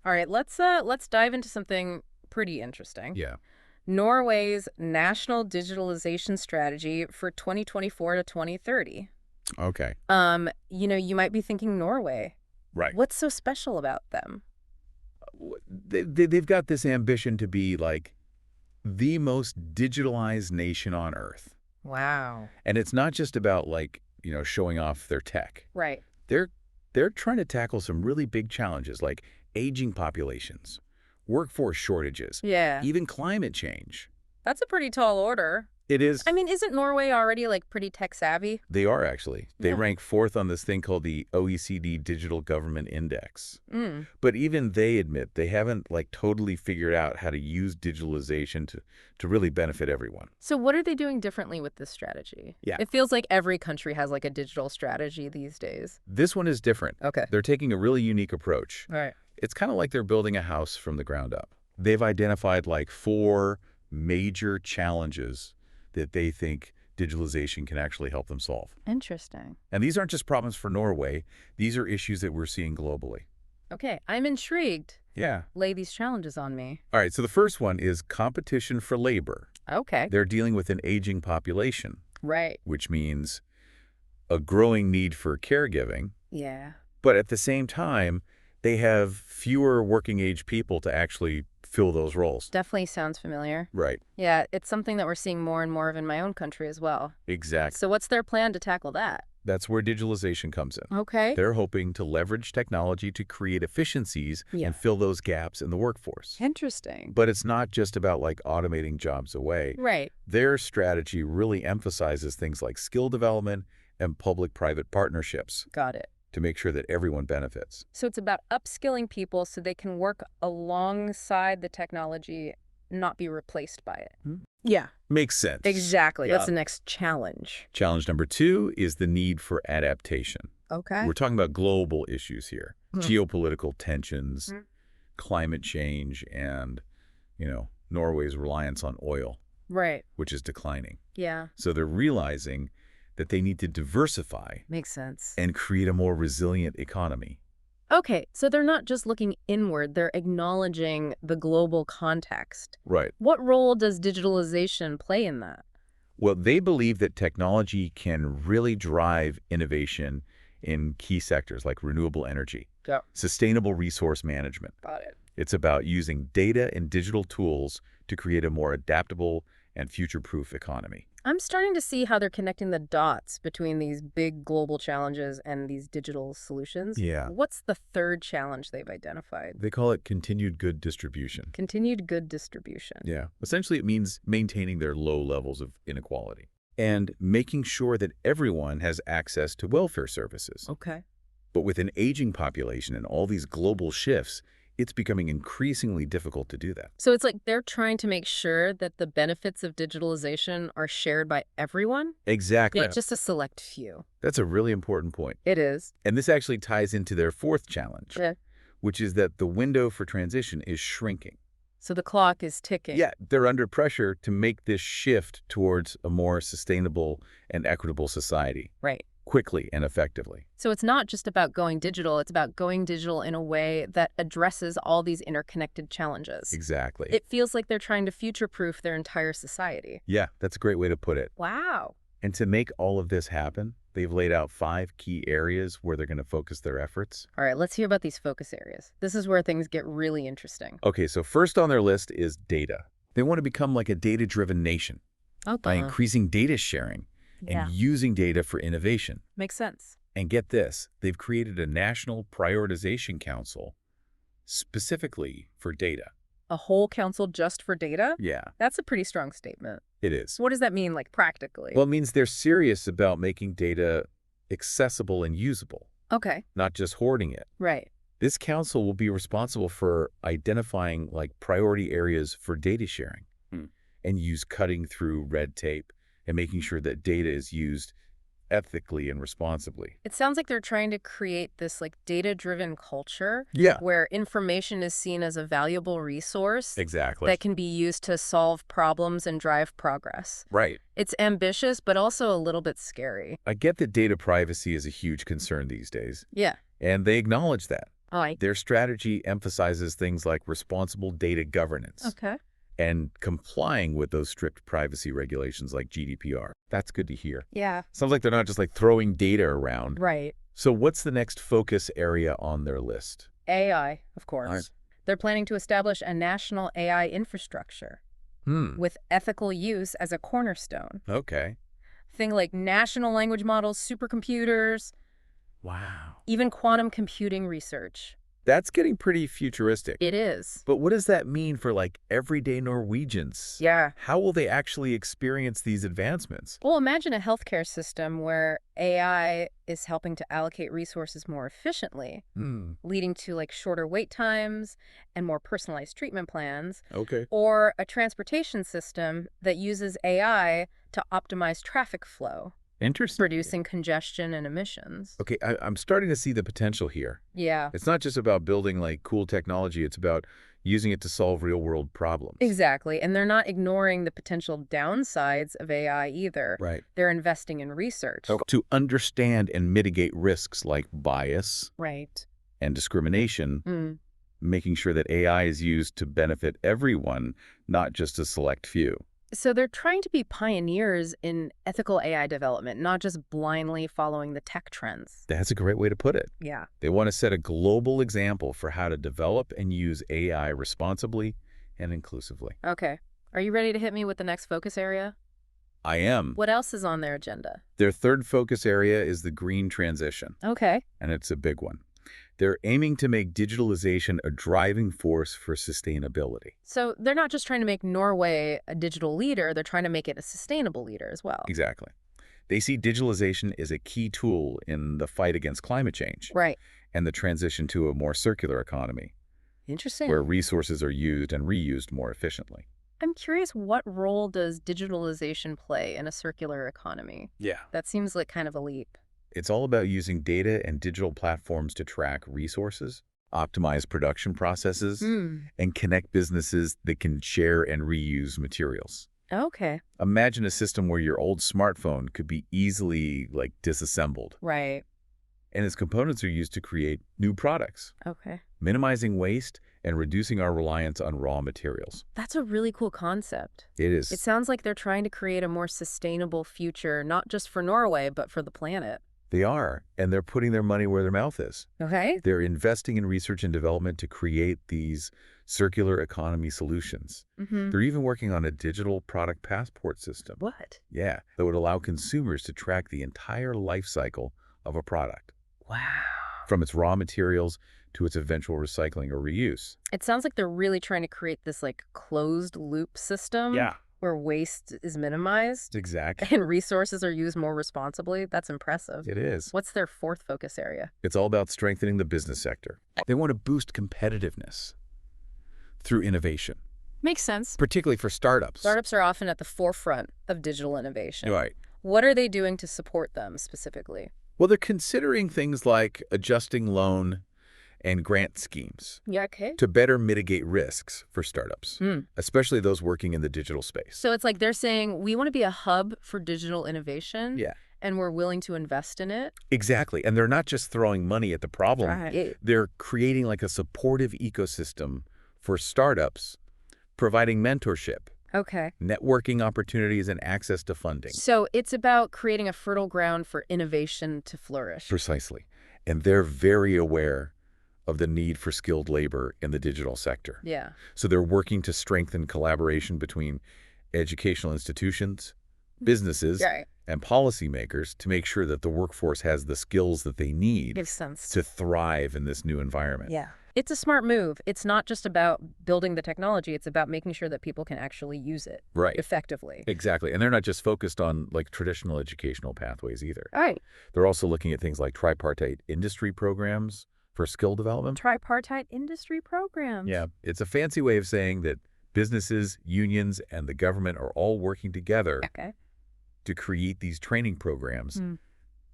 All right, let's dive into something pretty interesting. Yeah. Norway's national digitalization strategy for 2024 to 2030. Okay. You might be thinking Norway. Right. What's so special about them? They've got this ambition to be like the most digitalized nation on Earth. Wow. And it's not just about showing off their tech. Right. They're they're trying to tackle some really big challenges like aging populations, workforce shortages, Yeah. even climate change. That's a pretty tall order. It is. I mean, isn't Norway already pretty tech savvy? They are actually. They Yeah. rank fourth on this thing called the OECD Digital Government Index. Mm. But even they admit they haven't totally figured out how to use digitalization to really benefit everyone. So what are they doing differently with this strategy? Yeah. It feels like every country has a digital strategy these days. This one is different. Okay. They're taking a really unique approach. All right. It's kind of like they're building a house from the ground up. They've identified four major challenges that they think digitalization can actually help them solve. Interesting. And these aren't just problems for Norway. These are issues that we're seeing globally. Okay, I'm intrigued. Yeah. Lay these challenges on me. All right, so the first one is competition for labor. Okay. They're dealing with an aging population, Right. which means a growing need for caregiving. Yeah. But at the same time, they have fewer working-age people to actually fill those roles. Definitely sounds familiar. Right. Yeah, it's something that we're seeing more and more of in my own country as well. Exactly. So what's their plan to tackle that? That's where digitalization comes in. Okay. They're hoping to leverage technology to create efficiencies Yeah. and fill those gaps in the workforce. Interesting. But it's not just about automating jobs away. Right. Their strategy really emphasizes things like skill development and public-private partnerships Got it. to make sure that everyone benefits. So it's about upskilling people so they can work alongside the technology, not be replaced by it. Hmm. Yeah. Makes sense. Exactly. Yeah. That's the next challenge. Challenge number 2 is the need for adaptation. Okay. We're talking about global issues here. Hmm. Geopolitical tensions, Hmm. climate change, and, Norway's reliance on oil, Right. which is declining. Yeah. So they're realizing that they need to diversify Makes sense. and create a more resilient economy. Okay, so they're not just looking inward, they're acknowledging the global context. Right. What role does digitalization play in that? Well, they believe that technology can really drive innovation in key sectors like renewable energy, Yeah. sustainable resource management. Got it. It's about using data and digital tools to create a more adaptable and future-proof economy. I'm starting to see how they're connecting the dots between these big global challenges and these digital solutions. Yeah. What's the third challenge they've identified? They call it continued good distribution. Continued good distribution. Yeah. Essentially, it means maintaining their low levels of inequality and making sure that everyone has access to welfare services. Okay. But with an aging population and all these global shifts, it's becoming increasingly difficult to do that. So it's like they're trying to make sure that the benefits of digitalization are shared by everyone, Exactly. not just a select few. That's a really important point. It is. And this actually ties into their fourth challenge, Yeah. which is that the window for transition is shrinking. So the clock is ticking. Yeah, they're under pressure to make this shift towards a more sustainable and equitable society Right. quickly and effectively. So it's not just about going digital, it's about going digital in a way that addresses all these interconnected challenges. Exactly. It feels like they're trying to future-proof their entire society. Yeah, that's a great way to put it. Wow. And to make all of this happen, they've laid out 5 key areas where they're going to focus their efforts. All right, let's hear about these focus areas. This is where things get really interesting. Okay, so first on their list is data. They want to become like a data-driven nation by increasing data sharing Yeah, and using data for innovation. makes sense. And get this, they've created a national prioritization council specifically for data. A whole council just for data? Yeah, That's a pretty strong statement. it is. So what does that mean, practically? Well, it means they're serious about making data accessible and usable, Okay, not just hoarding it. right. This council will be responsible for identifying priority areas for data sharing and use cutting through red tape and making sure that data is used ethically and responsibly. It sounds like they're trying to create this data-driven culture Yeah, where information is seen as a valuable resource exactly. that can be used to solve problems and drive progress. Right. It's ambitious, but also a little bit scary. I get that data privacy is a huge concern these days, Yeah. and they acknowledge that. I Their strategy emphasizes things like responsible data governance Okay. and complying with those strict privacy regulations like GDPR. That's good to hear. Yeah. Sounds like they're not just like throwing data around. Right. So what's the next focus area on their list? AI, of All right. course. They're planning to establish a national AI infrastructure Hmm. with ethical use as a cornerstone. Okay. Thing like national language models, supercomputers, Wow. even quantum computing research. That's getting pretty futuristic. It is. But what does that mean for like everyday Norwegians? Yeah. How will they actually experience these advancements? Well, imagine a healthcare system where AI is helping to allocate resources more efficiently, Hmm. leading to like shorter wait times and more personalized treatment plans, Okay. or a transportation system that uses AI to optimize traffic flow, Interesting. reducing congestion and emissions. Okay, I'm starting to see the potential here. Yeah, It's not just about building like cool technology, it's about using it to solve real world problems. exactly. And they're not ignoring the potential downsides of AI either. Right. They're investing in research. Okay. To understand and mitigate risks like bias Right. and discrimination, Mm. making sure that AI is used to benefit everyone, not just a select few. So they're trying to be pioneers in ethical AI development, not just blindly following the tech trends. That's a great way to put it. Yeah. They want to set a global example for how to develop and use AI responsibly and inclusively. Okay. Are you ready to hit me with the next focus area? I am. What else is on their agenda? Their third focus area is the green transition, Okay. and it's a big one. They're aiming to make digitalization a driving force for sustainability. So they're not just trying to make Norway a digital leader, they're trying to make it a sustainable leader as well. Exactly. They see digitalization as a key tool in the fight against climate change Right. and the transition to a more circular economy, Interesting. where resources are used and reused more efficiently. I'm curious, what role does digitalization play in a circular economy? Yeah. That seems like kind of a leap. It's all about using data and digital platforms to track resources, optimize production processes, Hmm. and connect businesses that can share and reuse materials. Okay. Imagine a system where your old smartphone could be easily disassembled, Right. and its components are used to create new products, Okay. minimizing waste and reducing our reliance on raw materials. That's a really cool concept. It is. It sounds like they're trying to create a more sustainable future, not just for Norway, but for the planet. They are, and they're putting their money where their mouth is. Okay. They're investing in research and development to create these circular economy solutions. Mm-hmm. They're even working on a digital product passport system. What? Yeah, that would allow consumers to track the entire life cycle of a product, Wow. from its raw materials to its eventual recycling or reuse. It sounds like they're really trying to create this like closed loop system where waste is minimized Exactly. and resources are used more responsibly. That's impressive. It is. What's their fourth focus area? It's all about strengthening the business sector. They want to boost competitiveness through innovation, Makes sense. particularly for startups. Startups are often at the forefront of digital innovation. Right. What are they doing to support them specifically? Well, they're considering things like adjusting loan and grant schemes Yeah, okay. to better mitigate risks for startups, Hmm. especially those working in the digital space. So it's like they're saying we want to be a hub for digital innovation. Yeah. And we're willing to invest in it. Exactly. And they're not just throwing money at the problem. Right. They're creating like a supportive ecosystem for startups, providing mentorship, Okay. networking opportunities, and access to funding. So it's about creating a fertile ground for innovation to flourish. Precisely. And they're very aware of the need for skilled labor in the digital sector. Yeah. So they're working to strengthen collaboration between educational institutions, businesses, Right. and policymakers to make sure that the workforce has the skills that they need Gives sense. to thrive in this new environment. Yeah. It's a smart move. It's not just about building the technology. It's about making sure that people can actually use it Right. effectively. Exactly. And they're not just focused on traditional educational pathways either. All right. They're also looking at things like tripartite industry programs for skill development. Tripartite industry programs. Yeah. It's a fancy way of saying that businesses, unions, and the government are all working together Okay. to create these training programs Hmm.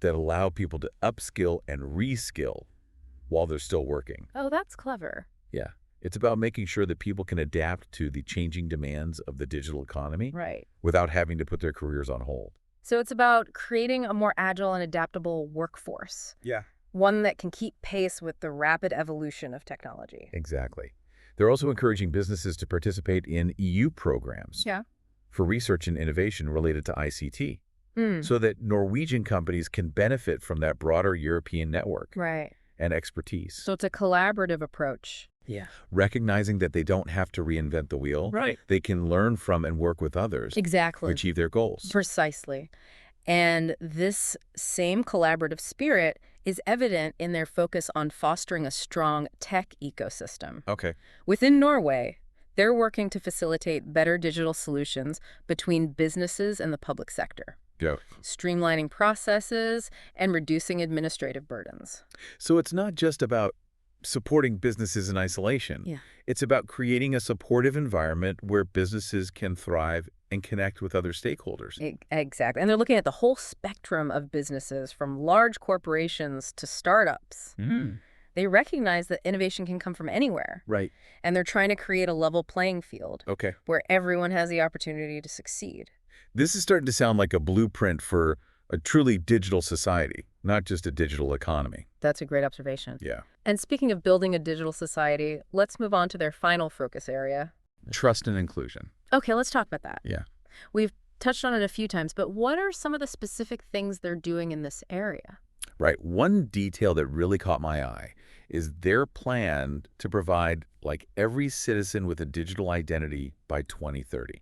that allow people to upskill and reskill while they're still working. Oh, that's clever. Yeah. It's about making sure that people can adapt to the changing demands of the digital economy Right. without having to put their careers on hold. So it's about creating a more agile and adaptable workforce. Yeah. one that can keep pace with the rapid evolution of technology. Exactly. They're also encouraging businesses to participate in EU programs Yeah. for research and innovation related to ICT, Mm, so that Norwegian companies can benefit from that broader European network right. and expertise. So it's a collaborative approach. Yeah. Recognizing that they don't have to reinvent the wheel, Right. they can learn from and work with others to Exactly. achieve their goals. Precisely. And this same collaborative spirit is evident in their focus on fostering a strong tech ecosystem. Okay. Within Norway, they're working to facilitate better digital solutions between businesses and the public sector, Go. streamlining processes and reducing administrative burdens. So it's not just about supporting businesses in isolation. Yeah. It's about creating a supportive environment where businesses can thrive and connect with other stakeholders. Exactly. And they're looking at the whole spectrum of businesses, from large corporations to startups. Mm. They recognize that innovation can come from anywhere, Right. and they're trying to create a level playing field Okay. where everyone has the opportunity to succeed. This is starting to sound like a blueprint for a truly digital society, not just a digital economy. That's a great observation. Yeah. And speaking of building a digital society, let's move on to their final focus area. Trust and inclusion. Okay, let's talk about that. Yeah. We've touched on it a few times, but what are some of the specific things they're doing in this area? Right. One detail that really caught my eye is their plan to provide like every citizen with a digital identity by 2030.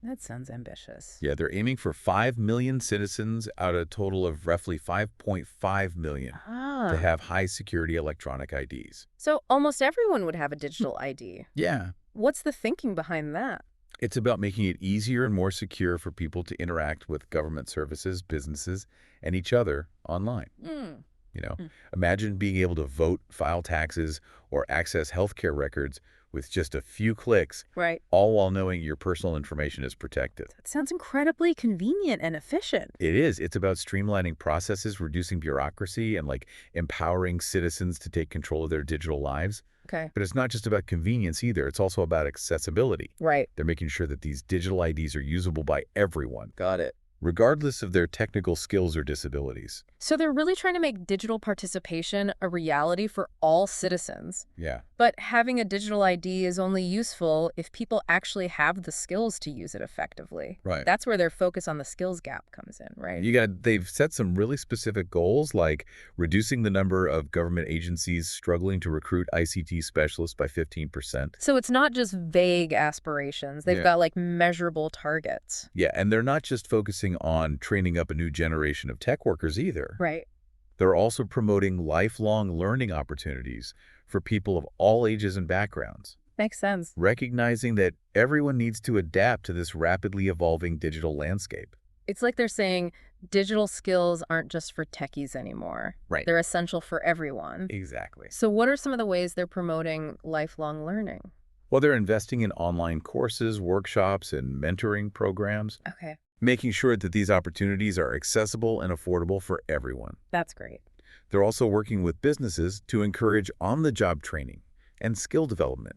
That sounds ambitious. Yeah, they're aiming for 5 million citizens out of a total of roughly 5.5 million to Ah, have high security electronic IDs. so almost everyone would have a digital ID. Yeah. What's the thinking behind that? It's about making it easier and more secure for people to interact with government services, businesses, and each other online. Mm. You know, Mm. imagine being able to vote, file taxes, or access healthcare records with just a few clicks, Right. all while knowing your personal information is protected. That sounds incredibly convenient and efficient. It is. It's about streamlining processes, reducing bureaucracy, and like empowering citizens to take control of their digital lives. Okay. But it's not just about convenience either. It's also about accessibility. Right. They're making sure that these digital IDs are usable by everyone, Got it. regardless of their technical skills or disabilities. So they're really trying to make digital participation a reality for all citizens. Yeah. But having a digital ID is only useful if people actually have the skills to use it effectively. Right. That's where their focus on the skills gap comes in, right? They've set some really specific goals, like reducing the number of government agencies struggling to recruit ICT specialists by 15%. So it's not just vague aspirations. They've Yeah. got like measurable targets. Yeah, and they're not just focusing on training up a new generation of tech workers either. Right. They're also promoting lifelong learning opportunities for people of all ages and backgrounds, Makes sense. recognizing that everyone needs to adapt to this rapidly evolving digital landscape. It's like they're saying digital skills aren't just for techies anymore. Right. They're essential for everyone. Exactly. So what are some of the ways they're promoting lifelong learning? Well, they're investing in online courses, workshops, and mentoring programs, Okay. making sure that these opportunities are accessible and affordable for everyone. That's great. They're also working with businesses to encourage on-the-job training and skill development,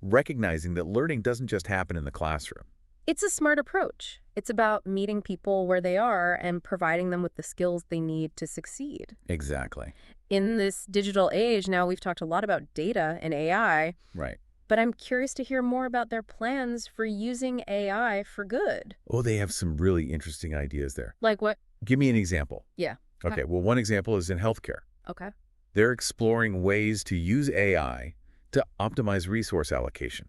recognizing that learning doesn't just happen in the classroom. It's a smart approach. It's about meeting people where they are and providing them with the skills they need to succeed. Exactly. In this digital age, now we've talked a lot about data and AI, Right. but I'm curious to hear more about their plans for using AI for good. Oh, they have some really interesting ideas there. Like what? Give me an example. Yeah. Okay, well, one example is in healthcare. Okay. They're exploring ways to use AI to optimize resource allocation,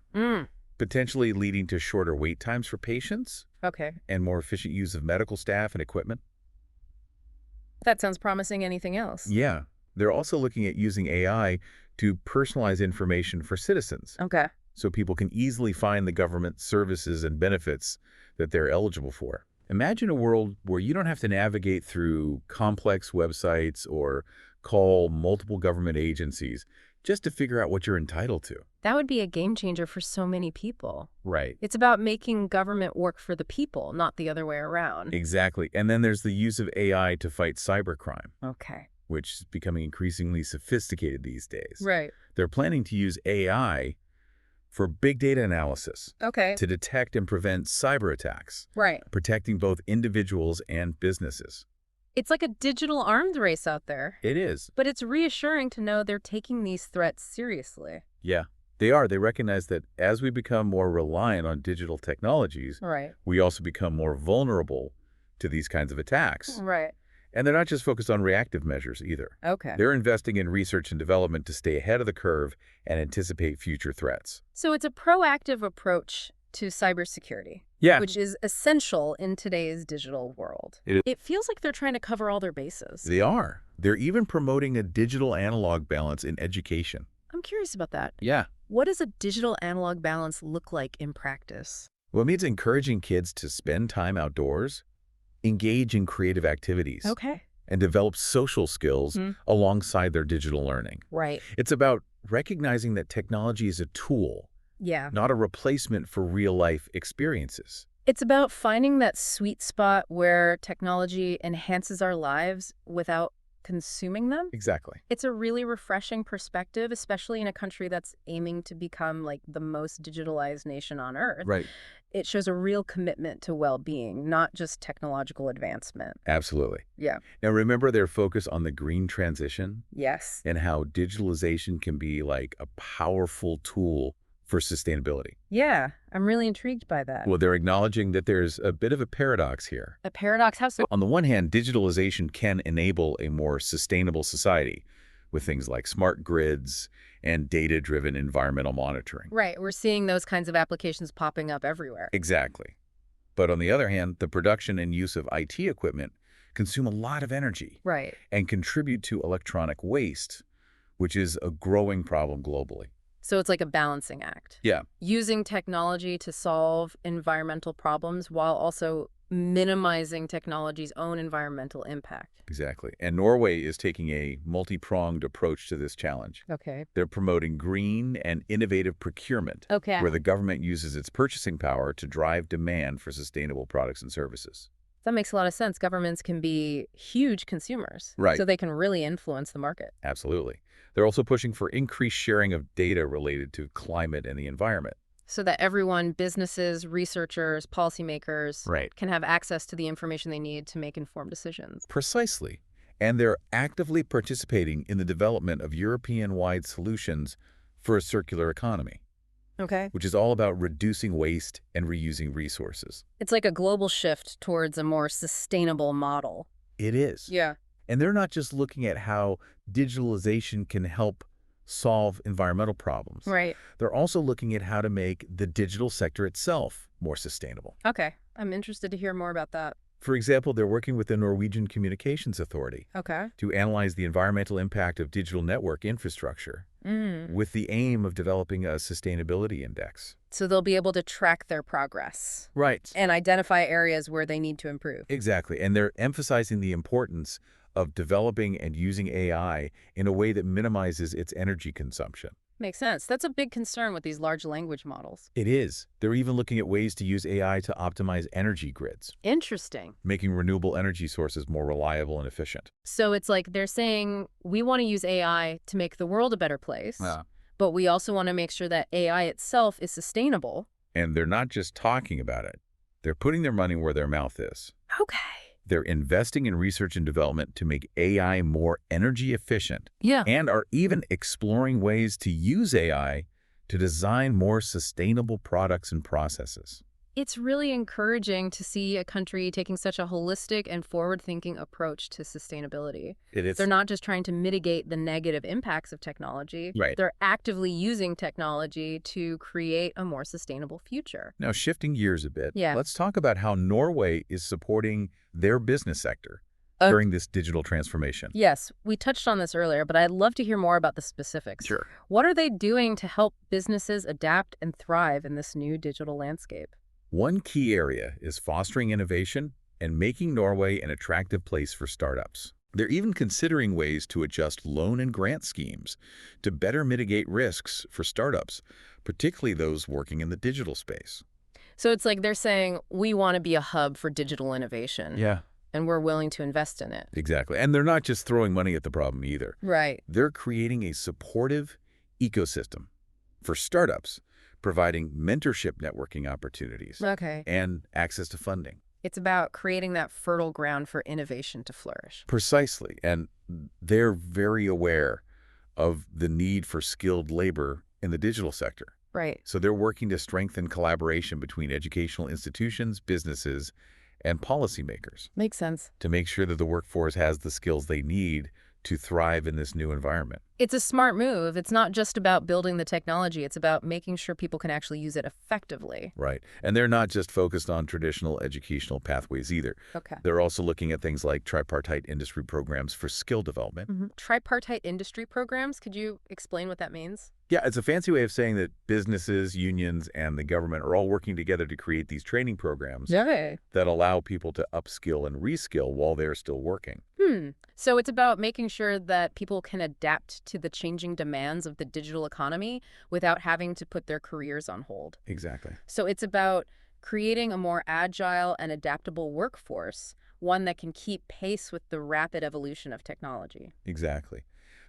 potentially leading to shorter wait times for patients Okay. and more efficient use of medical staff and equipment. That sounds promising. Anything else? Yeah. They're also looking at using AI to personalize information for citizens Okay. so people can easily find the government services and benefits that they're eligible for. Imagine a world where you don't have to navigate through complex websites or call multiple government agencies just to figure out what you're entitled to. That would be a game changer for so many people. Right. It's about making government work for the people, not the other way around. Exactly. And then there's the use of AI to fight cybercrime, Okay. which is becoming increasingly sophisticated these days. Right. They're planning to use AI for big data analysis Okay. to detect and prevent cyber attacks, Right. protecting both individuals and businesses. It's like a digital arms race out there. It is. But it's reassuring to know they're taking these threats seriously. Yeah, they are. They recognize that as we become more reliant on digital technologies, Right. we also become more vulnerable to these kinds of attacks. Right. And they're not just focused on reactive measures either. Okay. They're investing in research and development to stay ahead of the curve and anticipate future threats. So it's a proactive approach to cybersecurity, Yeah. which is essential in today's digital world. It is. It feels like they're trying to cover all their bases. They are. They're even promoting a digital analog balance in education. I'm curious about that. Yeah. What does a digital analog balance look like in practice? Well, it means encouraging kids to spend time outdoors, engage in creative activities, Okay. and develop social skills alongside their digital learning. Right. It's about recognizing that technology is a tool, Yeah. not a replacement for real-life experiences. It's about finding that sweet spot where technology enhances our lives without consuming them. Exactly. It's a really refreshing perspective, especially in a country that's aiming to become like the most digitalized nation on earth. Right. It shows a real commitment to well-being, not just technological advancement. Absolutely. Yeah. Now, remember their focus on the green transition Yes. and how digitalization can be like a powerful tool for sustainability. Yeah, I'm really intrigued by that. Well, they're acknowledging that there's a bit of a paradox here. A paradox, how so? On the one hand, digitalization can enable a more sustainable society with things like smart grids and data-driven environmental monitoring. Right, we're seeing those kinds of applications popping up everywhere. Exactly. But on the other hand, the production and use of IT equipment consume a lot of energy Right. and contribute to electronic waste, which is a growing problem globally. So it's like a balancing act. Yeah. Using technology to solve environmental problems while also minimizing technology's own environmental impact. Exactly. And Norway is taking a multi-pronged approach to this challenge. Okay. They're promoting green and innovative procurement, Okay. where the government uses its purchasing power to drive demand for sustainable products and services. That makes a lot of sense. Governments can be huge consumers. Right. So they can really influence the market. Absolutely. They're also pushing for increased sharing of data related to climate and the environment. So that everyone, businesses, researchers, policymakers, Right. can have access to the information they need to make informed decisions. Precisely. And they're actively participating in the development of European-wide solutions for a circular economy, Okay. which is all about reducing waste and reusing resources. It's like a global shift towards a more sustainable model. It is. Yeah. And they're not just looking at how digitalization can help solve environmental problems. Right. They're also looking at how to make the digital sector itself more sustainable. Okay. I'm interested to hear more about that. For example, they're working with the Norwegian Communications Authority Okay. to analyze the environmental impact of digital network infrastructure with the aim of developing a sustainability index. So they'll be able to track their progress Right. and identify areas where they need to improve. Exactly. And they're emphasizing the importance of developing and using AI in a way that minimizes its energy consumption. Makes sense. That's a big concern with these large language models. It is. They're even looking at ways to use AI to optimize energy grids, Interesting. making renewable energy sources more reliable and efficient. So it's like they're saying we want to use AI to make the world a better place, but we also want to make sure that AI itself is sustainable. And they're not just talking about it. They're putting their money where their mouth is. Okay. They're investing in research and development to make AI more energy efficient Yeah. and are even exploring ways to use AI to design more sustainable products and processes. It's really encouraging to see a country taking such a holistic and forward-thinking approach to sustainability. It is. They're not just trying to mitigate the negative impacts of technology. Right. They're actively using technology to create a more sustainable future. Now, shifting gears a bit, Yeah. let's talk about how Norway is supporting their business sector during this digital transformation. Yes, we touched on this earlier, but I'd love to hear more about the specifics. Sure. What are they doing to help businesses adapt and thrive in this new digital landscape? One key area is fostering innovation and making Norway an attractive place for startups. They're even considering ways to adjust loan and grant schemes to better mitigate risks for startups, particularly those working in the digital space. So it's like they're saying, we want to be a hub for digital innovation. Yeah. And we're willing to invest in it. Exactly. And they're not just throwing money at the problem either. Right. They're creating a supportive ecosystem for startups, providing mentorship networking opportunities Okay. and access to funding. It's about creating that fertile ground for innovation to flourish. Precisely. And they're very aware of the need for skilled labor in the digital sector. Right. So they're working to strengthen collaboration between educational institutions, businesses, and policymakers Makes sense. to make sure that the workforce has the skills they need to thrive in this new environment. It's a smart move. It's not just about building the technology. It's about making sure people can actually use it effectively. Right. And they're not just focused on traditional educational pathways either. Okay. They're also looking at things like tripartite industry programs for skill development. Tripartite industry programs. Could you explain what that means? Yeah, it's a fancy way of saying that businesses, unions, and the government are all working together to create these training programs Yeah. that allow people to upskill and reskill while they're still working. So it's about making sure that people can adapt to the changing demands of the digital economy without having to put their careers on hold. Exactly. So it's about creating a more agile and adaptable workforce, one that can keep pace with the rapid evolution of technology. Exactly.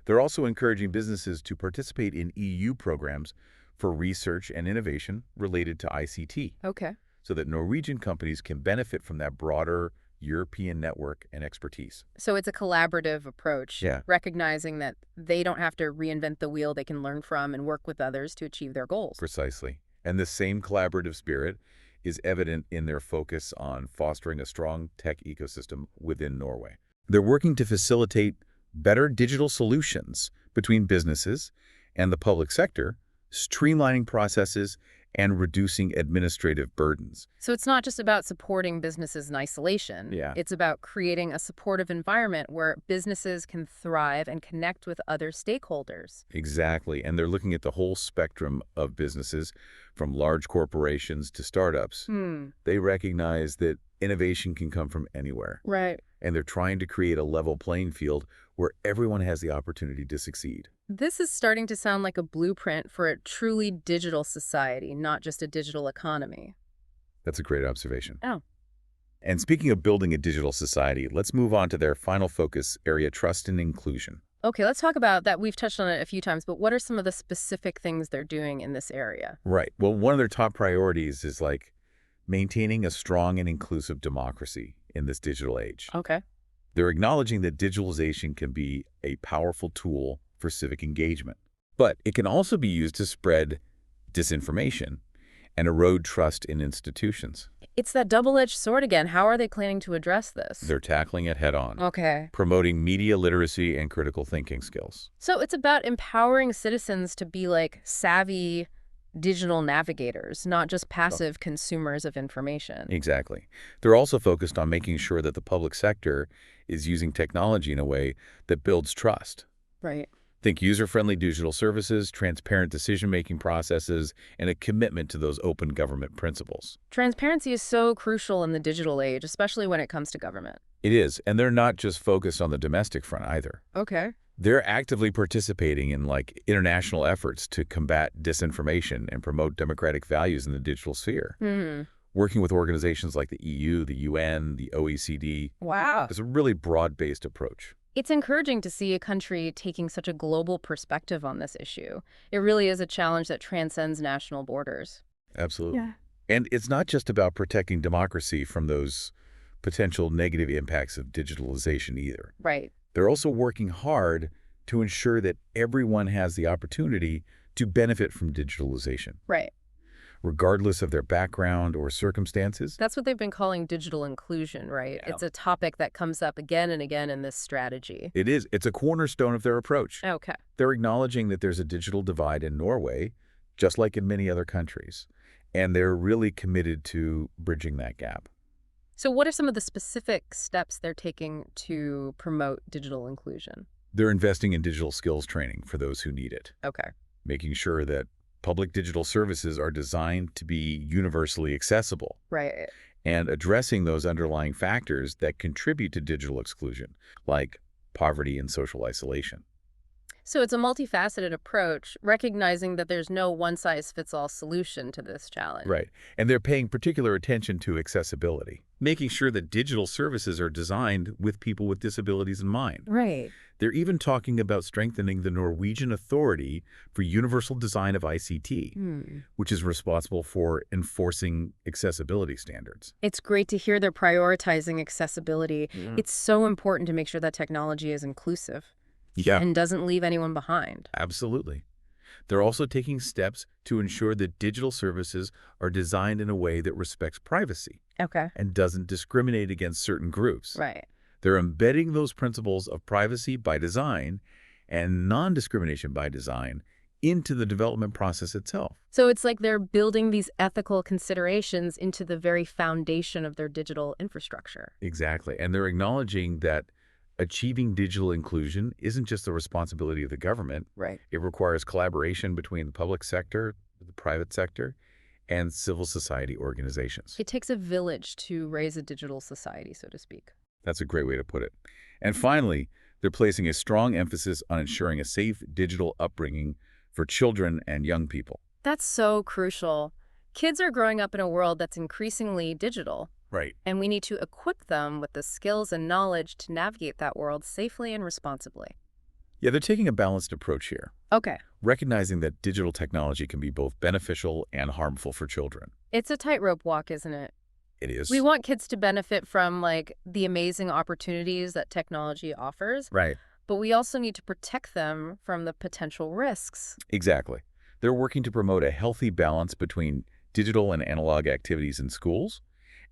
They're also encouraging businesses to participate in EU programs for research and innovation related to ICT Okay. so that Norwegian companies can benefit from that broader European network and expertise. So it's a collaborative approach, Yeah. recognizing that they don't have to reinvent the wheel. They can learn from and work with others to achieve their goals. Precisely. And the same collaborative spirit is evident in their focus on fostering a strong tech ecosystem within Norway. They're working to facilitate better digital solutions between businesses and the public sector, streamlining processes and reducing administrative burdens. So it's not just about supporting businesses in isolation. Yeah. It's about creating a supportive environment where businesses can thrive and connect with other stakeholders. Exactly. And they're looking at the whole spectrum of businesses, from large corporations to startups. They recognize that innovation can come from anywhere. Right. And they're trying to create a level playing field where everyone has the opportunity to succeed. This is starting to sound like a blueprint for a truly digital society, not just a digital economy. That's a great observation. Oh. And speaking of building a digital society, let's move on to their final focus area, trust and inclusion. Okay, let's talk about that. We've touched on it a few times, but what are some of the specific things they're doing in this area? Right. Well, one of their top priorities is maintaining a strong and inclusive democracy in this digital age. Okay. They're acknowledging that digitalization can be a powerful tool for civic engagement, but it can also be used to spread disinformation and erode trust in institutions. It's that double-edged sword again. How are they planning to address this? They're tackling it head-on, Okay. promoting media literacy and critical thinking skills. So it's about empowering citizens to be like savvy digital navigators, not just passive consumers of information. Exactly. They're also focused on making sure that the public sector is using technology in a way that builds trust. Right. Think user-friendly digital services, transparent decision-making processes, and a commitment to those open government principles. Transparency is so crucial in the digital age, especially when it comes to government. It is, and they're not just focused on the domestic front either. Okay. They're actively participating in international efforts to combat disinformation and promote democratic values in the digital sphere. Working with organizations like the EU, the UN, the OECD. Wow. It's a really broad-based approach. It's encouraging to see a country taking such a global perspective on this issue. It really is a challenge that transcends national borders. Absolutely. Yeah. And it's not just about protecting democracy from those potential negative impacts of digitalization either. Right. They're also working hard to ensure that everyone has the opportunity to benefit from digitalization, Right. regardless of their background or circumstances. That's what they've been calling digital inclusion, right? Yeah. It's a topic that comes up again and again in this strategy. It is. It's a cornerstone of their approach. Okay. They're acknowledging that there's a digital divide in Norway, just like in many other countries, and they're really committed to bridging that gap. So what are some of the specific steps they're taking to promote digital inclusion? They're investing in digital skills training for those who need it, Okay. making sure that public digital services are designed to be universally accessible, Right. and addressing those underlying factors that contribute to digital exclusion, like poverty and social isolation. So it's a multifaceted approach, recognizing that there's no one-size-fits-all solution to this challenge. Right. And they're paying particular attention to accessibility, making sure that digital services are designed with people with disabilities in mind. Right. They're even talking about strengthening the Norwegian Authority for Universal Design of ICT, Hmm. which is responsible for enforcing accessibility standards. It's great to hear they're prioritizing accessibility. It's so important to make sure that technology is inclusive Yeah, and doesn't leave anyone behind. absolutely. They're also taking steps to ensure that digital services are designed in a way that respects privacy Okay. and doesn't discriminate against certain groups. Right. They're embedding those principles of privacy by design and non-discrimination by design into the development process itself. So it's like they're building these ethical considerations into the very foundation of their digital infrastructure. Exactly. And they're acknowledging that achieving digital inclusion isn't just the responsibility of the government. Right. It requires collaboration between the public sector, the private sector, and civil society organizations. It takes a village to raise a digital society, so to speak. That's a great way to put it. And finally, they're placing a strong emphasis on ensuring a safe digital upbringing for children and young people. That's so crucial. Kids are growing up in a world that's increasingly digital, Right. and we need to equip them with the skills and knowledge to navigate that world safely and responsibly. Yeah, they're taking a balanced approach here, Okay. recognizing that digital technology can be both beneficial and harmful for children. It's a tightrope walk, isn't it? It is. We want kids to benefit from, like, the amazing opportunities that technology offers, Right. but we also need to protect them from the potential risks. Exactly. They're working to promote a healthy balance between digital and analog activities in schools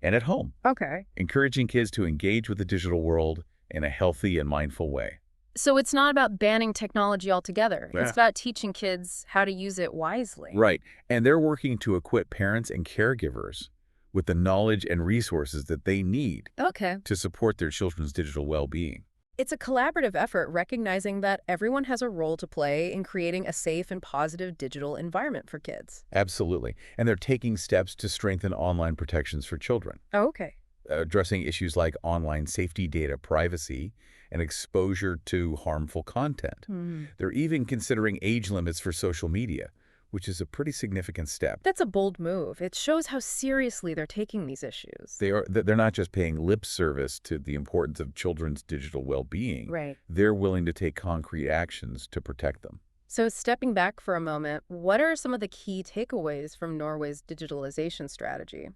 and at home, Okay. encouraging kids to engage with the digital world in a healthy and mindful way. So it's not about banning technology altogether. It's Yeah. about teaching kids how to use it wisely. Right. And they're working to equip parents and caregivers with the knowledge and resources that they need Okay. to support their children's digital well-being. It's a collaborative effort recognizing that everyone has a role to play in creating a safe and positive digital environment for kids. Absolutely. And they're taking steps to strengthen online protections for children, Oh, okay. addressing issues like online safety data privacy and exposure to harmful content. They're even considering age limits for social media, which is a pretty significant step. That's a bold move. It shows how seriously they're taking these issues. They're not just paying lip service to the importance of children's digital well-being. Right. They're willing to take concrete actions to protect them. So stepping back for a moment, what are some of the key takeaways from Norway's digitalization strategy?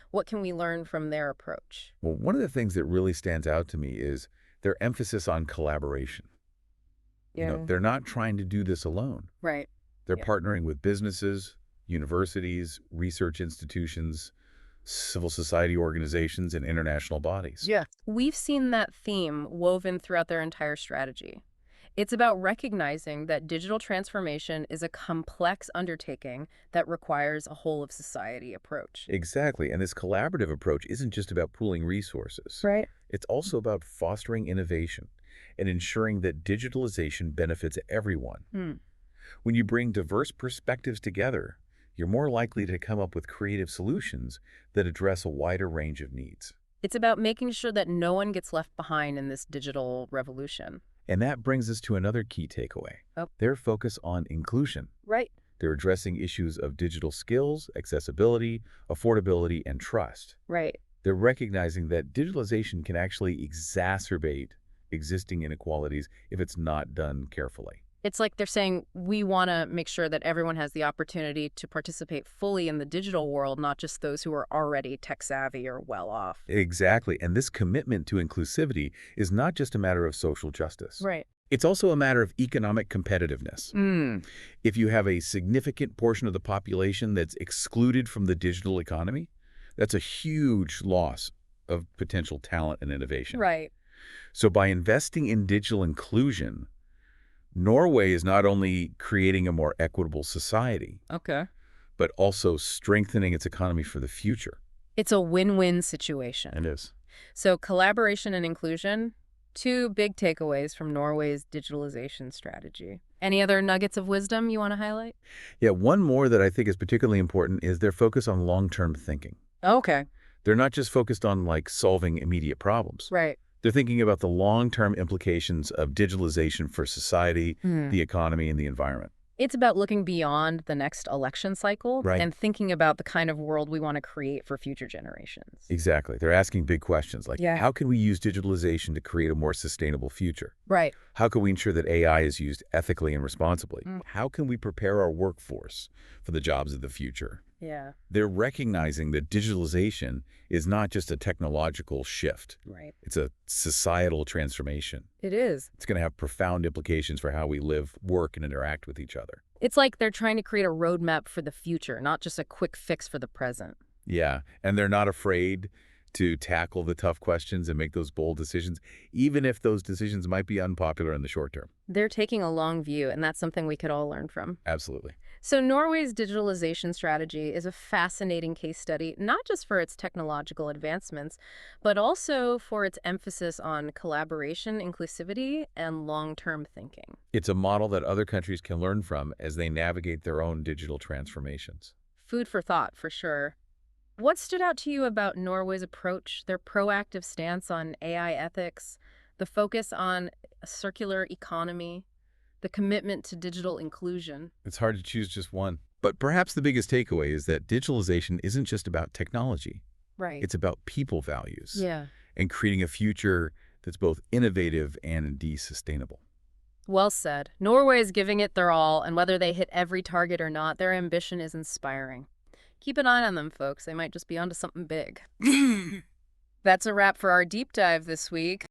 What can we learn from their approach? Well, one of the things that really stands out to me is their emphasis on collaboration. They're not trying to do this alone. Right. They're Yeah. partnering with businesses, universities, research institutions, civil society organizations, and international bodies. Yeah. We've seen that theme woven throughout their entire strategy. It's about recognizing that digital transformation is a complex undertaking that requires a whole of society approach. Exactly. And this collaborative approach isn't just about pooling resources. Right. It's also about fostering innovation and ensuring that digitalization benefits everyone. Hmm. When you bring diverse perspectives together, you're more likely to come up with creative solutions that address a wider range of needs. It's about making sure that no one gets left behind in this digital revolution. And that brings us to another key takeaway. Oh. Their focus on inclusion. Right. They're addressing issues of digital skills, accessibility, affordability, and trust. Right. They're recognizing that digitalization can actually exacerbate existing inequalities if it's not done carefully. It's like they're saying we want to make sure that everyone has the opportunity to participate fully in the digital world, not just those who are already tech savvy or well off. Exactly. And this commitment to inclusivity is not just a matter of social justice. Right. It's also a matter of economic competitiveness. If you have a significant portion of the population that's excluded from the digital economy, that's a huge loss of potential talent and innovation. Right. So by investing in digital inclusion, Norway is not only creating a more equitable society, Okay. but also strengthening its economy for the future. It's a win-win situation. It is. So collaboration and inclusion, two big takeaways from Norway's digitalization strategy. Any other nuggets of wisdom you want to highlight? Yeah, one more that I think is particularly important is their focus on long-term thinking. Okay. They're not just focused on, like, solving immediate problems. Right. They're thinking about the long-term implications of digitalization for society, Hmm. the economy, and the environment. It's about looking beyond the next election cycle Right. and thinking about the kind of world we want to create for future generations. Exactly. They're asking big questions like, Yeah. how can we use digitalization to create a more sustainable future? Right. How can we ensure that AI is used ethically and responsibly? Mm. How can we prepare our workforce for the jobs of the future? Yeah. They're recognizing that digitalization is not just a technological shift. Right. It's a societal transformation. It is. It's going to have profound implications for how we live, work, and interact with each other. It's like they're trying to create a roadmap for the future, not just a quick fix for the present. Yeah, and they're not afraid to tackle the tough questions and make those bold decisions, even if those decisions might be unpopular in the short term. They're taking a long view, and that's something we could all learn from. Absolutely. So Norway's digitalization strategy is a fascinating case study, not just for its technological advancements, but also for its emphasis on collaboration, inclusivity, and long-term thinking. It's a model that other countries can learn from as they navigate their own digital transformations. Food for thought, for sure. What stood out to you about Norway's approach, their proactive stance on AI ethics, the focus on a circular economy, the commitment to digital inclusion? It's hard to choose just one. But perhaps the biggest takeaway is that digitalization isn't just about technology. Right. It's about people values Yeah. and creating a future that's both innovative and indeed sustainable. Well said. Norway is giving it their all, and whether they hit every target or not, their ambition is inspiring. Keep an eye on them, folks. They might just be onto something big. That's a wrap for our deep dive this week.